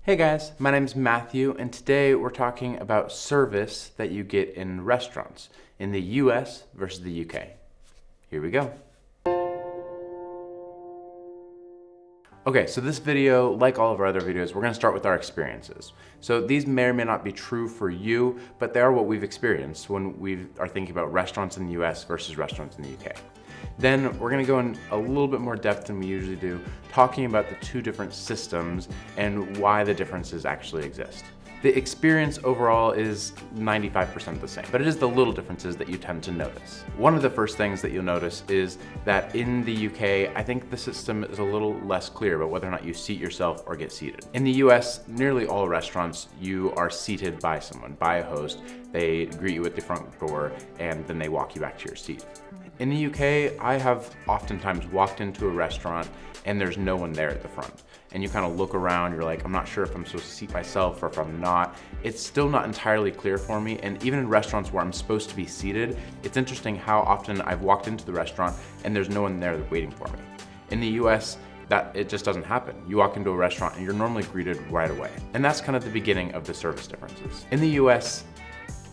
Hey guys, my name's Matthew, and today we're talking about service that you get in restaurants in the US versus the UK. Here we go. Okay, so this video, like all of our other videos, we're gonna start with our experiences. So these may or may not be true for you, but they are what we've experienced when we are thinking about restaurants in the US versus restaurants in the UK. Then we're gonna go in a little bit more depth than we usually do, talking about the two different systems and why the differences actually exist. The experience overall is 95% the same, but it is the little differences that you tend to notice. One of the first things that you'll notice is that in the UK, I think the system is a little less clear about whether or not you seat yourself or get seated. In the US, nearly all restaurants, you are seated by someone, by a host. They greet you at the front door and then they walk you back to your seat. In the UK, I have oftentimes walked into a restaurant and there's no one there at the front. And you kind of look around, you're like, I'm not sure if I'm supposed to seat myself or if I'm not. It's still not entirely clear for me. And even in restaurants where I'm supposed to be seated, it's interesting how often I've walked into the restaurant and there's no one there waiting for me. In the US, it just doesn't happen. You walk into a restaurant and you're normally greeted right away. And that's kind of the beginning of the service differences. In the US,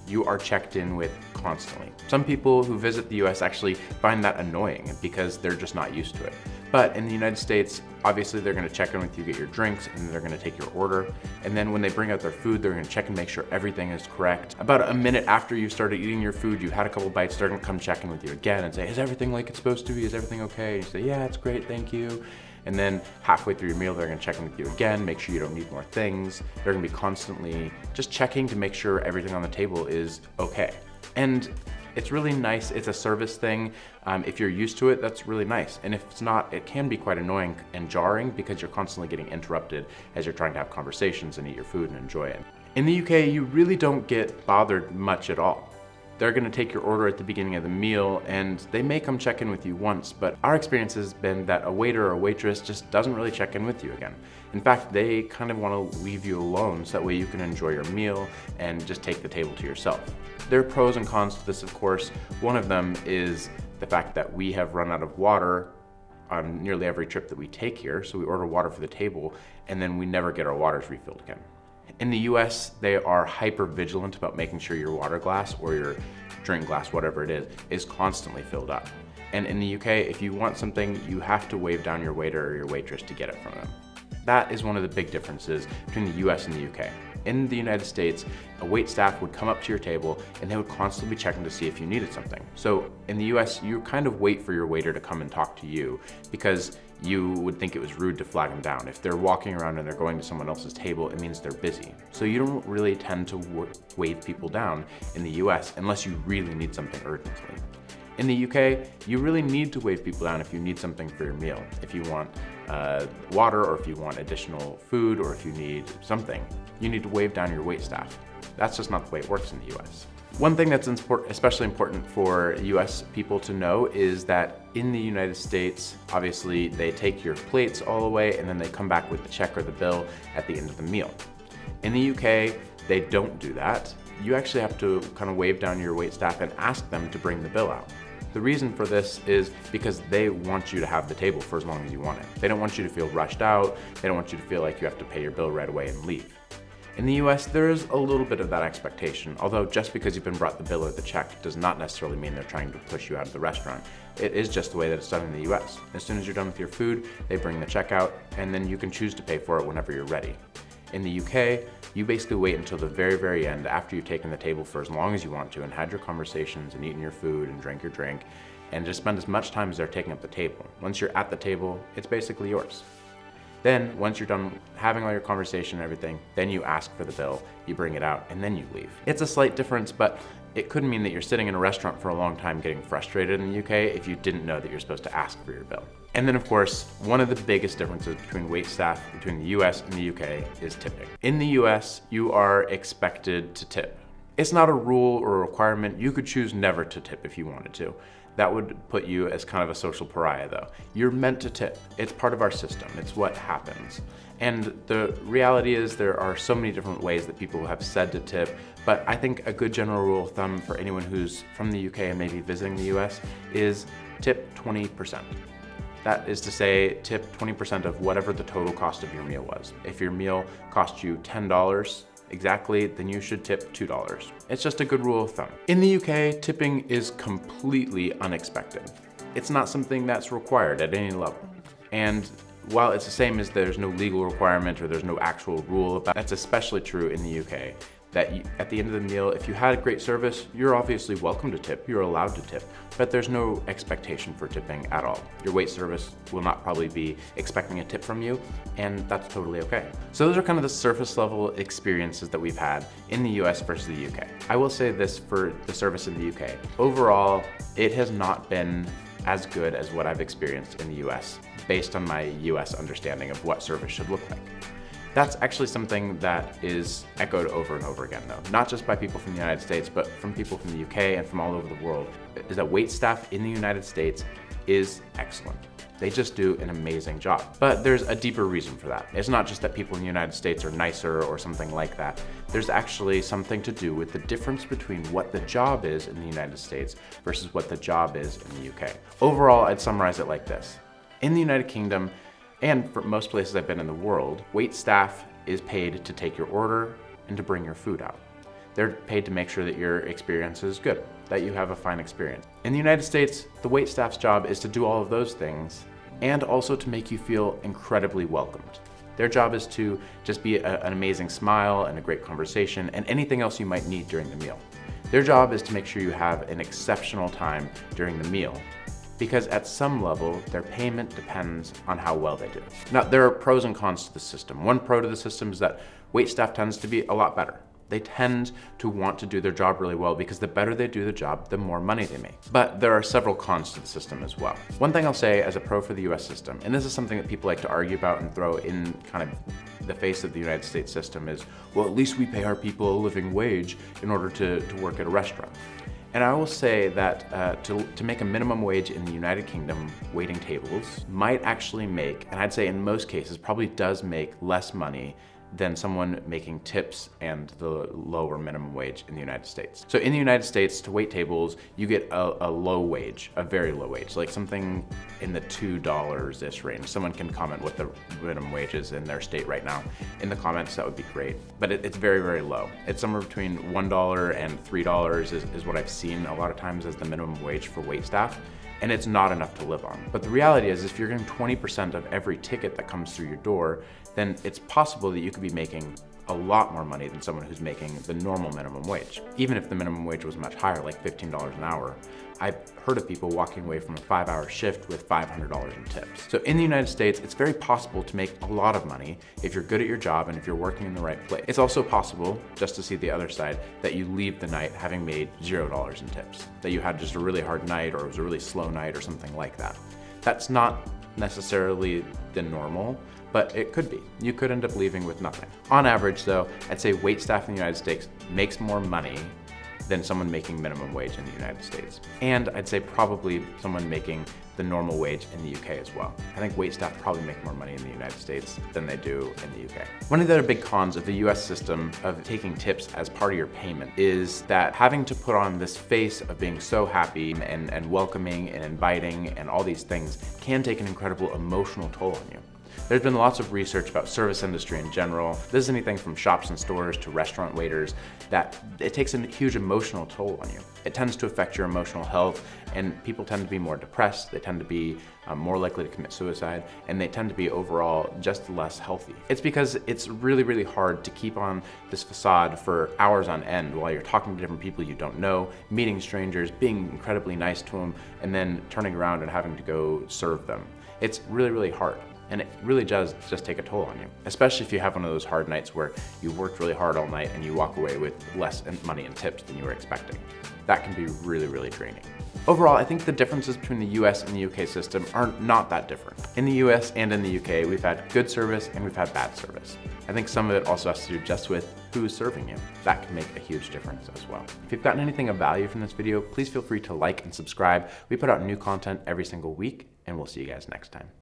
you are checked in with constantly. Some people who visit the US actually find that annoying because they're just not used to it. But in the United States, obviously they're gonna check in with you, get your drinks, and they're gonna take your order. And then when they bring out their food, they're gonna check and make sure everything is correct. About a minute after you started eating your food, you've had a couple bites, they're gonna come check in with you again and say, is everything like it's supposed to be? Is everything okay? And you say, yeah, it's great, thank you. And then halfway through your meal, they're gonna check in with you again, make sure you don't need more things. They're gonna be constantly just checking to make sure everything on the table is okay. And it's really nice, it's a service thing. If you're used to it, that's really nice. And if it's not, it can be quite annoying and jarring because you're constantly getting interrupted as you're trying to have conversations and eat your food and enjoy it. In the UK, you really don't get bothered much at all. They're gonna take your order at the beginning of the meal and they may come check in with you once, but our experience has been that a waiter or a waitress just doesn't really check in with you again. In fact, they kind of wanna leave you alone so that way you can enjoy your meal and just take the table to yourself. There are pros and cons to this, of course. One of them is the fact that we have run out of water on nearly every trip that we take here, so we order water for the table and then we never get our waters refilled again. In the US, they are hyper vigilant about making sure your water glass or your drink glass, whatever it is constantly filled up. And in the UK, if you want something, you have to wave down your waiter or your waitress to get it from them. That is one of the big differences between the US and the UK. In the United States, a wait staff would come up to your table and they would constantly be checking to see if you needed something. So in the US, you kind of wait for your waiter to come and talk to you because you would think it was rude to flag them down. If they're walking around and they're going to someone else's table, it means they're busy. So you don't really tend to wave people down in the US unless you really need something urgently. In the UK, you really need to wave people down if you need something for your meal. If you want water or if you want additional food or if you need something, you need to wave down your wait staff. That's just not the way it works in the US. One thing that's especially important for US people to know is that in the United States, obviously they take your plates all away and then they come back with the check or the bill at the end of the meal. In the UK, they don't do that. You actually have to kind of wave down your wait staff and ask them to bring the bill out. The reason for this is because they want you to have the table for as long as you want it. They don't want you to feel rushed out. They don't want you to feel like you have to pay your bill right away and leave. In the US, there is a little bit of that expectation, although just because you've been brought the bill or the check does not necessarily mean they're trying to push you out of the restaurant. It is just the way that it's done in the US. As soon as you're done with your food, they bring the check out, and then you can choose to pay for it whenever you're ready. In the UK, you basically wait until the very, very end after you've taken the table for as long as you want to and had your conversations and eaten your food and drank your drink, and just spend as much time as they're taking up the table. Once you're at the table, it's basically yours. Then, once you're done having all your conversation and everything, then you ask for the bill, you bring it out, and then you leave. It's a slight difference, but it could mean that you're sitting in a restaurant for a long time getting frustrated in the UK if you didn't know that you're supposed to ask for your bill. And then of course, one of the biggest differences between wait staff between the US and the UK is tipping. In the US, you are expected to tip. It's not a rule or a requirement. You could choose never to tip if you wanted to. That would put you as kind of a social pariah though. You're meant to tip. It's part of our system. It's what happens. And the reality is there are so many different ways that people have said to tip, but I think a good general rule of thumb for anyone who's from the UK and maybe visiting the US is tip 20%. That is to say, tip 20% of whatever the total cost of your meal was. If your meal cost you $10 exactly, then you should tip $2. It's just a good rule of thumb. In the UK, tipping is completely unexpected. It's not something that's required at any level. And while it's the same as there's no legal requirement or there's no actual rule about it, that's especially true in the UK. That at the end of the meal, if you had great service, you're obviously welcome to tip, you're allowed to tip, but there's no expectation for tipping at all. Your wait service will not probably be expecting a tip from you, and that's totally okay. So those are kind of the surface level experiences that we've had in the US versus the UK. I will say this for the service in the UK. Overall, it has not been as good as what I've experienced in the US, based on my US understanding of what service should look like. That's actually something that is echoed over and over again though, not just by people from the United States, but from people from the UK and from all over the world, is that wait staff in the United States is excellent. They just do an amazing job. But there's a deeper reason for that. It's not just that people in the United States are nicer or something like that. There's actually something to do with the difference between what the job is in the United States versus what the job is in the UK. Overall, I'd summarize it like this. In the United Kingdom, and for most places I've been in the world, wait staff is paid to take your order and to bring your food out. They're paid to make sure that your experience is good, that you have a fine experience. In the United States, the wait staff's job is to do all of those things and also to make you feel incredibly welcomed. Their job is to just be an amazing smile and a great conversation and anything else you might need during the meal. Their job is to make sure you have an exceptional time during the meal, because at some level, their payment depends on how well they do. Now, there are pros and cons to the system. One pro to the system is that wait staff tends to be a lot better. They tend to want to do their job really well because the better they do the job, the more money they make. But there are several cons to the system as well. One thing I'll say as a pro for the US system, and this is something that people like to argue about and throw in kind of the face of the United States system is, well, at least we pay our people a living wage in order to work at a restaurant. And I will say that to make a minimum wage in the United Kingdom, waiting tables might actually make, and I'd say in most cases, probably does make less money than someone making tips and the lower minimum wage in the United States. So in the United States, to wait tables, you get a low wage, a very low wage, like something in the $2-ish range. Someone can comment what the minimum wage is in their state right now. In the comments, that would be great. But it's very, very low. It's somewhere between $1 and $3 is what I've seen a lot of times as the minimum wage for wait staff. And it's not enough to live on. But the reality is if you're getting 20% of every ticket that comes through your door, then it's possible that you could be making a lot more money than someone who's making the normal minimum wage. Even if the minimum wage was much higher, like $15 an hour, I've heard of people walking away from a 5-hour shift with $500 in tips. So in the United States, it's very possible to make a lot of money if you're good at your job and if you're working in the right place. It's also possible, just to see the other side, that you leave the night having made $0 in tips, that you had just a really hard night or it was a really slow night or something like that. That's not necessarily the normal, but it could be. You could end up leaving with nothing. On average though, I'd say wait staff in the United States makes more money than someone making minimum wage in the United States. And I'd say probably someone making the normal wage in the UK as well. I think wait staff probably make more money in the United States than they do in the UK. One of the other big cons of the US system of taking tips as part of your payment is that having to put on this face of being so happy and welcoming and inviting and all these things can take an incredible emotional toll on you. There's been lots of research about service industry in general. This is anything from shops and stores to restaurant waiters, that it takes a huge emotional toll on you. It tends to affect your emotional health, and people tend to be more depressed, they tend to be more likely to commit suicide, and they tend to be overall just less healthy. It's because it's really, really hard to keep on this facade for hours on end while you're talking to different people you don't know, meeting strangers, being incredibly nice to them, and then turning around and having to go serve them. It's really, really hard. And it really does just take a toll on you, especially if you have one of those hard nights where you worked really hard all night and you walk away with less money in tips than you were expecting. That can be really, really draining. Overall, I think the differences between the US and the UK system are not that different. In the US and in the UK, we've had good service and we've had bad service. I think some of it also has to do just with who's serving you. That can make a huge difference as well. If you've gotten anything of value from this video, please feel free to like and subscribe. We put out new content every single week, and we'll see you guys next time.